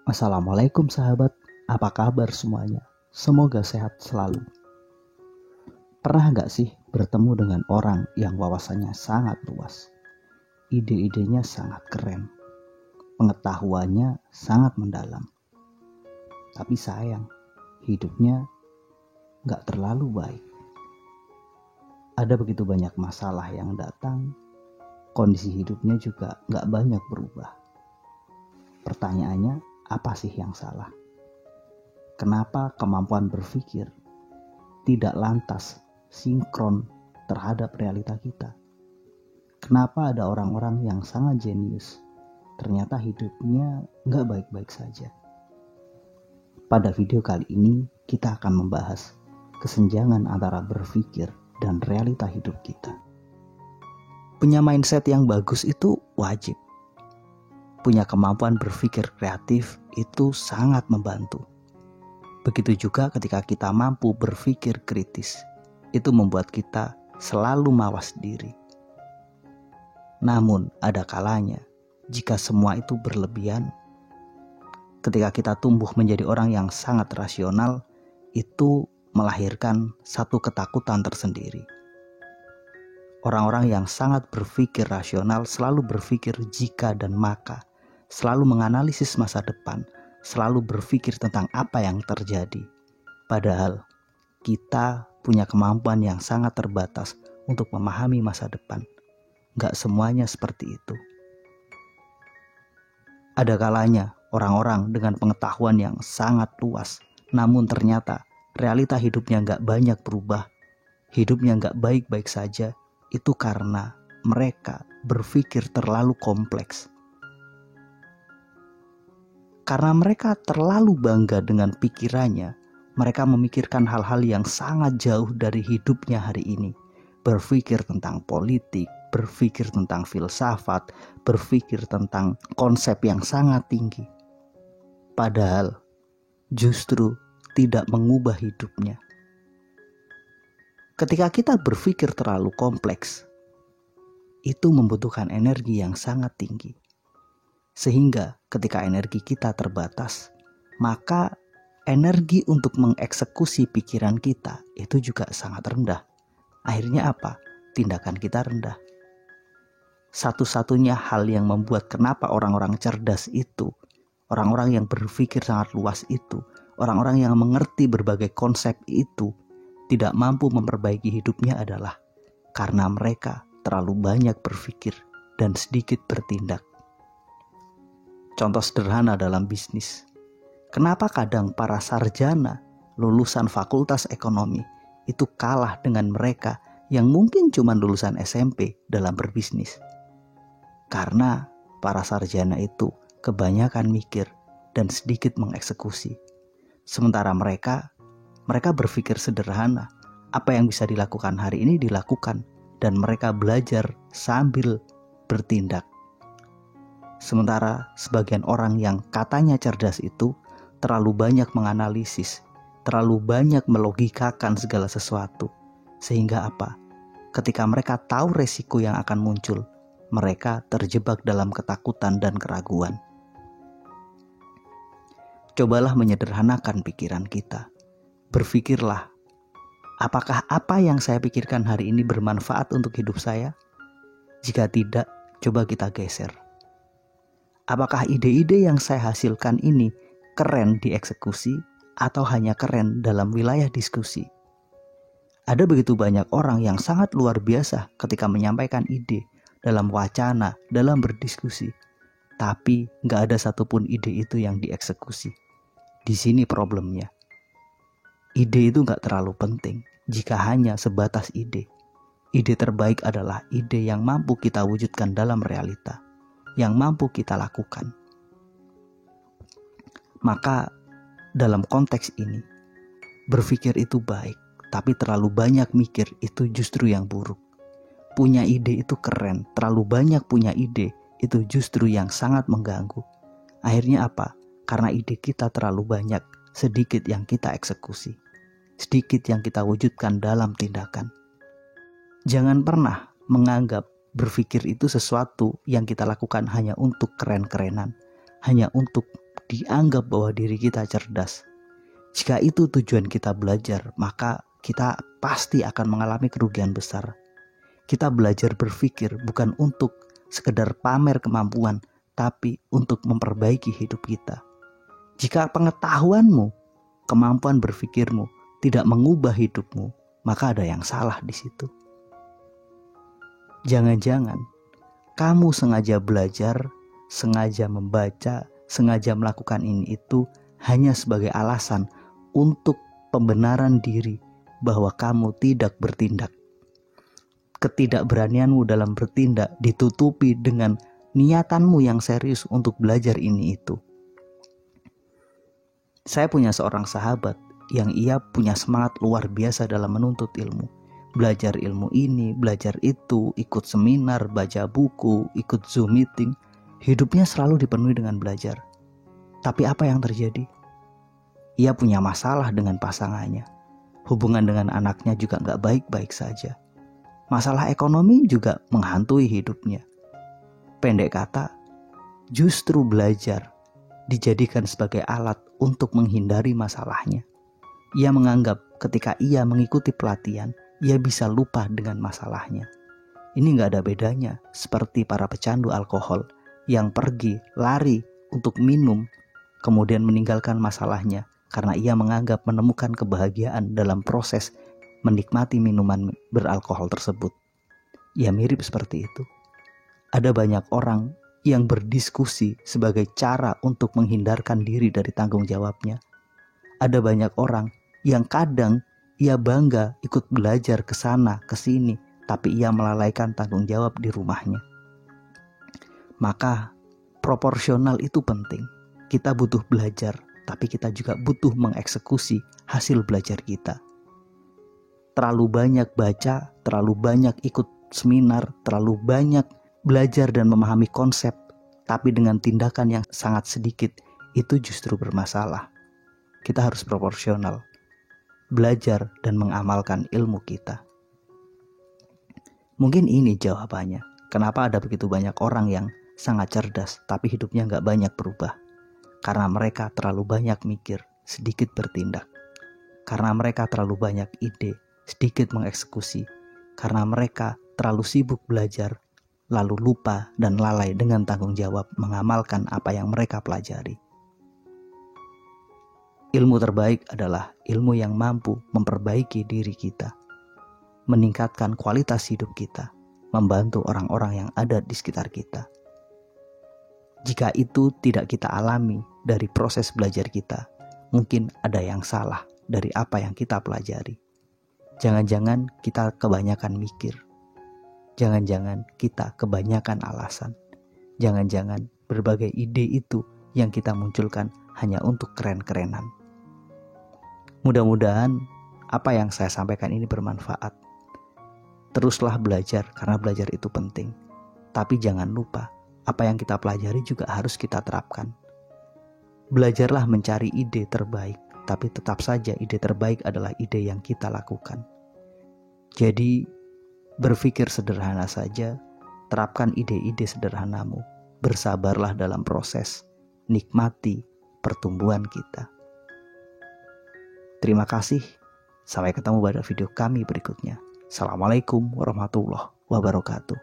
Assalamualaikum sahabat, apa kabar semuanya? Semoga sehat selalu. Pernah gak sih bertemu dengan orang yang wawasannya sangat luas? Ide-idenya sangat keren, pengetahuannya sangat mendalam. Tapi sayang, hidupnya gak terlalu baik. Ada begitu banyak masalah yang datang, kondisi hidupnya juga gak banyak berubah. Pertanyaannya, apa sih yang salah? Kenapa kemampuan berpikir tidak lantas sinkron terhadap realita kita? Kenapa ada orang-orang yang sangat jenius, ternyata hidupnya nggak baik-baik saja? Pada video kali ini, kita akan membahas kesenjangan antara berpikir dan realita hidup kita. Punya mindset yang bagus itu wajib. Punya kemampuan berpikir kreatif itu sangat membantu. Begitu juga ketika kita mampu berpikir kritis, itu membuat kita selalu mawas diri. Namun ada kalanya, jika semua itu berlebihan, ketika kita tumbuh menjadi orang yang sangat rasional, itu melahirkan satu ketakutan tersendiri. Orang-orang yang sangat berpikir rasional selalu berpikir jika dan maka, selalu menganalisis masa depan, selalu berpikir tentang apa yang terjadi. Padahal kita punya kemampuan yang sangat terbatas untuk memahami masa depan. Gak semuanya seperti itu. Ada kalanya orang-orang dengan pengetahuan yang sangat luas, namun ternyata realita hidupnya gak banyak berubah. Hidupnya gak baik-baik saja. Itu karena mereka berpikir terlalu kompleks. Karena mereka terlalu bangga dengan pikirannya, mereka memikirkan hal-hal yang sangat jauh dari hidupnya hari ini. Berpikir tentang politik, berpikir tentang filsafat, berpikir tentang konsep yang sangat tinggi. Padahal justru tidak mengubah hidupnya. Ketika kita berpikir terlalu kompleks, itu membutuhkan energi yang sangat tinggi. Sehingga ketika energi kita terbatas, maka energi untuk mengeksekusi pikiran kita itu juga sangat rendah. Akhirnya apa? Tindakan kita rendah. Satu-satunya hal yang membuat kenapa orang-orang cerdas itu, orang-orang yang berpikir sangat luas itu, orang-orang yang mengerti berbagai konsep itu, tidak mampu memperbaiki hidupnya adalah karena mereka terlalu banyak berpikir dan sedikit bertindak. Contoh sederhana dalam bisnis. Kenapa kadang para sarjana lulusan fakultas ekonomi itu kalah dengan mereka yang mungkin cuma lulusan SMP dalam berbisnis? Karena para sarjana itu kebanyakan mikir dan sedikit mengeksekusi. Sementara mereka berpikir sederhana. Apa yang bisa dilakukan hari ini dilakukan dan mereka belajar sambil bertindak. Sementara sebagian orang yang katanya cerdas itu terlalu banyak menganalisis, terlalu banyak melogikakan segala sesuatu. Sehingga apa? Ketika mereka tahu resiko yang akan muncul, mereka terjebak dalam ketakutan dan keraguan. Cobalah menyederhanakan pikiran kita. Berpikirlah, apakah apa yang saya pikirkan hari ini bermanfaat untuk hidup saya? Jika tidak, coba kita geser. Apakah ide-ide yang saya hasilkan ini keren dieksekusi atau hanya keren dalam wilayah diskusi? Ada begitu banyak orang yang sangat luar biasa ketika menyampaikan ide dalam wacana, dalam berdiskusi. Tapi gak ada satupun ide itu yang dieksekusi. Di sini problemnya. Ide itu gak terlalu penting jika hanya sebatas ide. Ide terbaik adalah ide yang mampu kita wujudkan dalam realita, yang mampu kita lakukan. Maka dalam konteks ini, berpikir itu baik, tapi terlalu banyak mikir itu justru yang buruk. Punya ide itu keren, terlalu banyak punya ide itu justru yang sangat mengganggu. Akhirnya apa? Karena ide kita terlalu banyak, sedikit yang kita eksekusi, sedikit yang kita wujudkan dalam tindakan. Jangan pernah menganggap berpikir itu sesuatu yang kita lakukan hanya untuk keren-kerenan, hanya untuk dianggap bahwa diri kita cerdas. Jika itu tujuan kita belajar, maka kita pasti akan mengalami kerugian besar. Kita belajar berpikir bukan untuk sekedar pamer kemampuan, tapi untuk memperbaiki hidup kita. Jika pengetahuanmu, kemampuan berpikirmu tidak mengubah hidupmu, maka ada yang salah di situ. Jangan-jangan kamu sengaja belajar, sengaja membaca, sengaja melakukan ini itu hanya sebagai alasan untuk pembenaran diri bahwa kamu tidak bertindak. Ketidakberanianmu dalam bertindak ditutupi dengan niatanmu yang serius untuk belajar ini itu. Saya punya seorang sahabat yang ia punya semangat luar biasa dalam menuntut ilmu. Belajar ilmu ini, belajar itu, ikut seminar, baca buku, ikut Zoom meeting. Hidupnya selalu dipenuhi dengan belajar. Tapi apa yang terjadi? Ia punya masalah dengan pasangannya. Hubungan dengan anaknya juga gak baik-baik saja. Masalah ekonomi juga menghantui hidupnya. Pendek kata, justru belajar dijadikan sebagai alat untuk menghindari masalahnya. Ia menganggap ketika ia mengikuti pelatihan, ia bisa lupa dengan masalahnya. Ini gak ada bedanya seperti para pecandu alkohol yang pergi, lari untuk minum, kemudian meninggalkan masalahnya karena ia menganggap menemukan kebahagiaan dalam proses menikmati minuman beralkohol tersebut. Ya mirip seperti itu. Ada banyak orang yang berdiskusi sebagai cara untuk menghindarkan diri dari tanggung jawabnya. Ada banyak orang yang kadang ia bangga ikut belajar ke sana, ke sini, tapi ia melalaikan tanggung jawab di rumahnya. Maka proporsional itu penting. Kita butuh belajar, tapi kita juga butuh mengeksekusi hasil belajar kita. Terlalu banyak baca, terlalu banyak ikut seminar, terlalu banyak belajar dan memahami konsep, tapi dengan tindakan yang sangat sedikit, itu justru bermasalah. Kita harus proporsional, belajar dan mengamalkan ilmu kita. Mungkin ini jawabannya, kenapa ada begitu banyak orang yang sangat cerdas, tapi hidupnya gak banyak berubah. Karena mereka terlalu banyak mikir, sedikit bertindak. Karena mereka terlalu banyak ide, sedikit mengeksekusi. Karena mereka terlalu sibuk belajar, lalu lupa dan lalai dengan tanggung jawab mengamalkan apa yang mereka pelajari. Ilmu terbaik adalah ilmu yang mampu memperbaiki diri kita, meningkatkan kualitas hidup kita, membantu orang-orang yang ada di sekitar kita. Jika itu tidak kita alami dari proses belajar kita, mungkin ada yang salah dari apa yang kita pelajari. Jangan-jangan kita kebanyakan mikir. Jangan-jangan kita kebanyakan alasan. Jangan-jangan berbagai ide itu yang kita munculkan hanya untuk keren-kerenan. Mudah-mudahan apa yang saya sampaikan ini bermanfaat. Teruslah belajar karena belajar itu penting. Tapi jangan lupa, apa yang kita pelajari juga harus kita terapkan. Belajarlah mencari ide terbaik, tapi tetap saja ide terbaik adalah ide yang kita lakukan. Jadi, berpikir sederhana saja, terapkan ide-ide sederhanamu. Bersabarlah dalam proses, nikmati pertumbuhan kita. Terima kasih, sampai ketemu pada video kami berikutnya. Assalamualaikum warahmatullahi wabarakatuh.